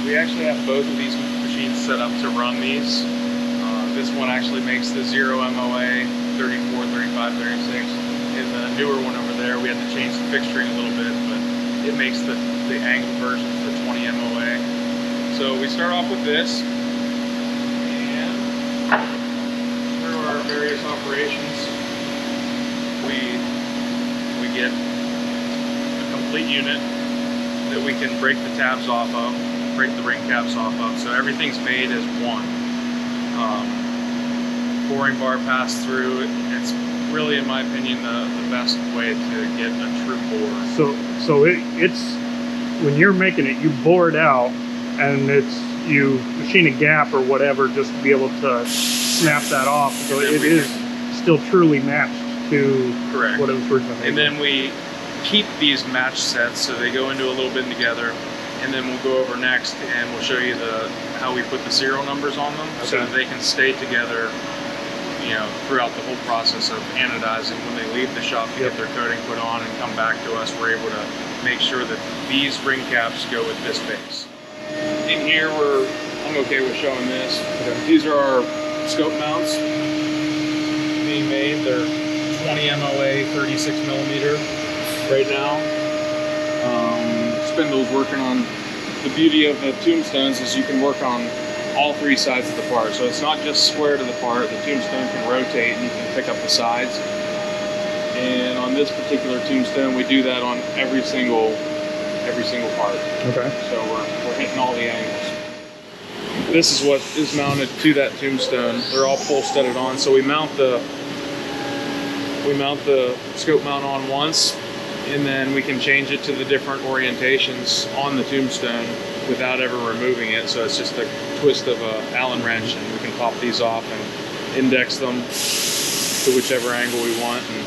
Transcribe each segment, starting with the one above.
We actually have both of these machines set up to run these. This one actually makes the 0 MOA, 34, 35, 36. And the newer one over there, we had to change the fixturing a little bit, but it makes the angled version for 20 MOA. So we start off with this, and through our various operations, we get a complete unit that we can break the tabs off of, break the ring caps off of, so everything's made as one. Boring bar pass through, it's really, in my opinion, the best way to get a true bore. So it's when you're making it, you bore it out, and you machine a gap or whatever just to be able to snap that off. So it is still truly matched to correct what it was originally made. And then we keep these match sets so they go into a little bit together, and then we'll go over next and we'll show you how we put the serial numbers on them, so that they can stay together, you know, throughout the whole process of anodizing. When they leave the shop to get their coating put on and come back to us, we're able to make sure that these ring caps go with this base. In here, I'm okay with showing this. These are our scope mounts being made. They're 20 MOA, 36 millimeter right now. Spindle's working on, the beauty of the tombstones is you can work on all three sides of the part. So it's not just square to the part, the tombstone can rotate and you can pick up the sides. And on this particular tombstone, we do that on every single part. Okay. So we're hitting all the angles. This is what is mounted to that tombstone. They're all pull studded on. So we mount the scope mount on once, and then we can change it to the different orientations on the tombstone without ever removing it. So it's just a twist of a Allen wrench, and we can pop these off and index them to whichever angle we want. And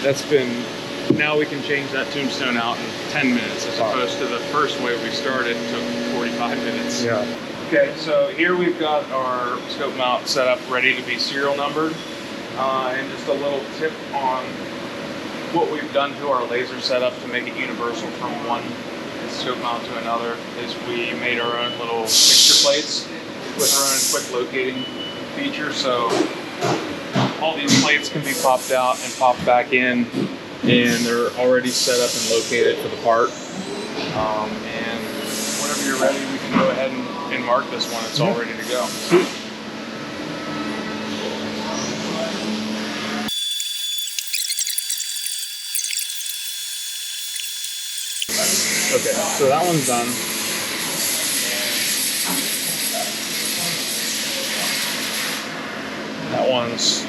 that's been, now we can change that tombstone out in 10 minutes as opposed to the first way we started took 45 minutes. Yeah. Okay, so here we've got our scope mount set up ready to be serial numbered. And just a little tip on what we've done to our laser setup to make it universal from one scope mount to another is we made our own little fixture plates with our own quick locating feature. So all these plates can be popped out and popped back in, and they're already set up and located for the part. And whenever you're ready, we can go ahead and mark this one. It's all ready to go. Okay, so that one's done. That one's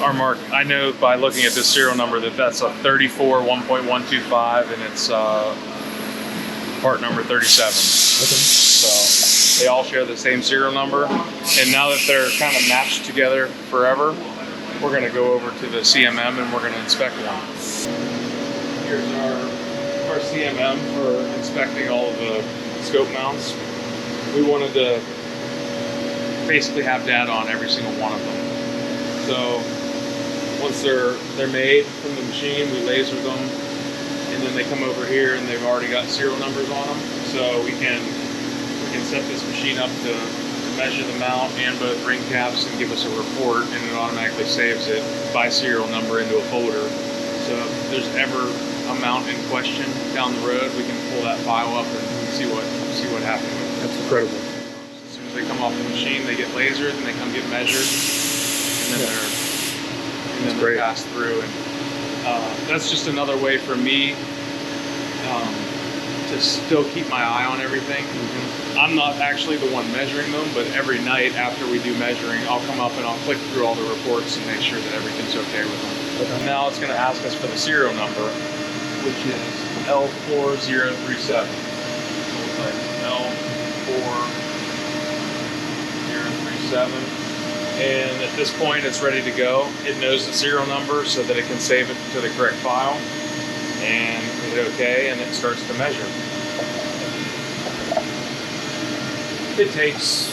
our mark. I know by looking at this serial number that that's a 34 1.125, and it's part number 37. Okay. So they all share the same serial number, and now that they're kind of matched together forever, we're going to go over to the CMM and we're going to inspect one. Here's our CMM for inspecting all of the scope mounts. We wanted to basically have data on every single one of them. So once they're made from the machine, we laser them, and then they come over here and they've already got serial numbers on them. So we can set this machine up to measure the mount and both ring caps and give us a report, and it automatically saves it by serial number into a folder. So if there's ever a mount in question down the road, we can pull that file up and see what happened with it. That's incredible. As soon as they come off the machine, they get lasered and they come get measured, and then they're passed through. And that's just another way for me to still keep my eye on everything. I'm not actually the one measuring them, but every night after we do measuring, I'll come up and I'll click through all the reports and make sure that everything's okay with them. Okay. Now it's going to ask us for the serial number, which is L4037. So we'll type L4037. And at this point, it's ready to go. It knows the serial number so that it can save it to the correct file. And we hit OK, and it starts to measure. It takes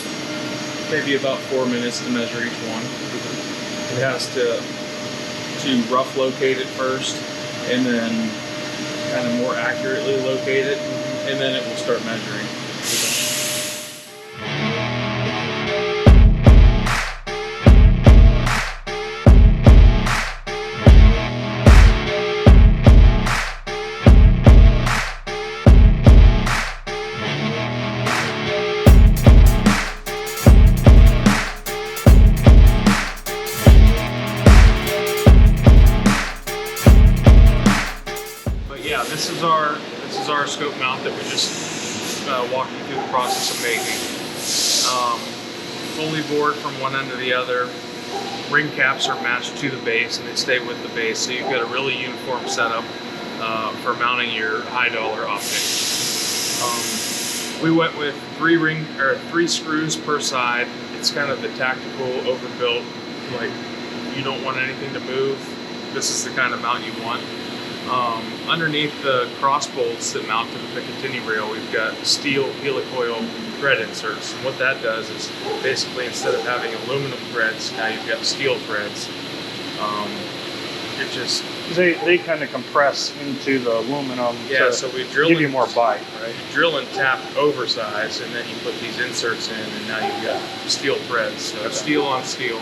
maybe about 4 minutes to measure each one. It has to rough locate it first, and then kind of more accurately locate it, and then it will start measuring. Yeah, this is our scope mount that we just walked you through the process of making. Fully bored from one end to the other. Ring caps are matched to the base and they stay with the base, so you've got a really uniform setup for mounting your high dollar optic. We went with three screws per side. It's kind of the tactical overbuilt, like you don't want anything to move. This is the kind of mount you want. Underneath the cross bolts that mount to the Picatinny rail, we've got steel helicoil thread inserts. And what that does is basically instead of having aluminum threads, now you've got steel threads. It just they kind of compress into the aluminum. Yeah, to so we drill give you more bite, right? Drill and tap oversize, and then you put these inserts in, and now you've got steel threads. So Okay. steel on steel.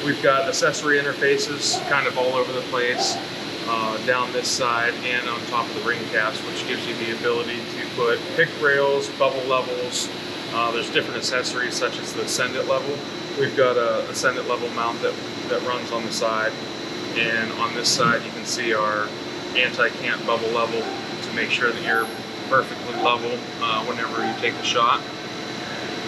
We've got accessory interfaces kind of all over the place, down this side and on top of the ring caps, which gives you the ability to put pick rails, bubble levels. There's different accessories such as the send it level. We've got a send it level mount that runs on the side, and on this side you can see our anti-cant bubble level to make sure that you're perfectly level whenever you take the shot.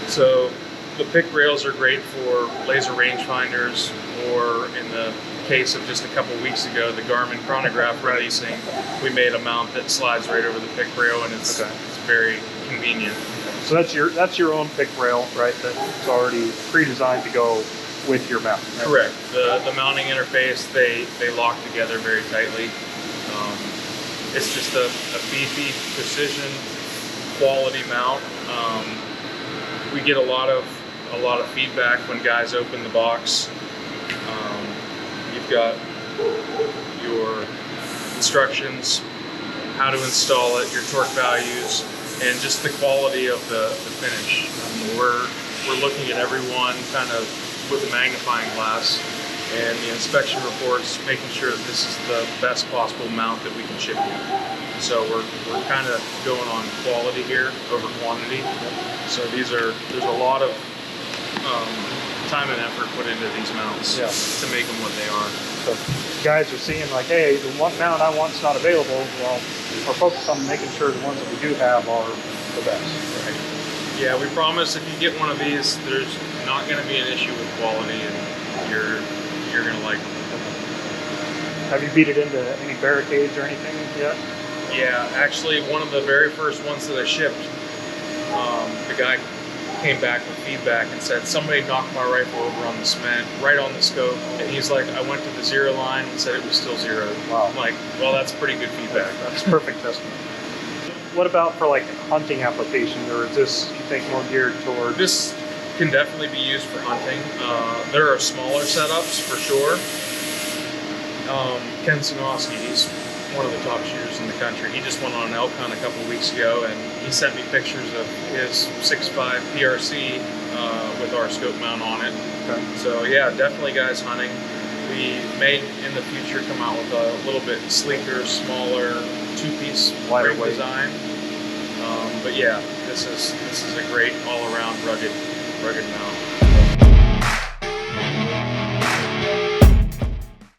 So the pick rails are great for laser rangefinders, or in the case of just a couple weeks ago, the Garmin chronograph releasing, we made a mount that slides right over the pick rail, and it's very convenient. So that's your own pick rail, right? That's already pre-designed to go with your mount. Right? Correct. The mounting interface, they lock together very tightly. It's just a beefy, precision, quality mount. We get a lot of feedback when guys open the box. You've got your instructions, how to install it, your torque values, and just the quality of the finish. We're looking at everyone kind of with a magnifying glass, and the inspection reports, making sure that this is the best possible mount that we can ship you. So we're kind of going on quality here over quantity. So there's a lot of time and effort put into these mounts to make them what they are. So guys are seeing like, hey, the one mount I want is not available. Well, we're focused on making sure the ones that we do have are the best. Right. Yeah, we promise if you get one of these, there's not going to be an issue with quality, and you're going to like them. Have you beat it into any barricades or anything yet? Yeah, actually, one of the very first ones that I shipped, the guy came back with feedback and said somebody knocked my rifle over on the cement, right on the scope, and he's like, I went to the zero line and said it was still zero. Wow. I'm like, well, that's pretty good feedback. That's perfect testament. What about for like hunting applications, or is this, you think, more geared towards? This can definitely be used for hunting. There are smaller setups for sure. Ken Sinowski, he's one of the top shooters in the country. He just went on an elk hunt a couple of weeks ago, and he sent me pictures of his 6.5 PRC with our scope mount on it. Okay. So yeah, definitely guys hunting. We may in the future come out with a little bit sleeker, smaller, two-piece Lighter ring weight design. But yeah, this is a great all-around rugged mount.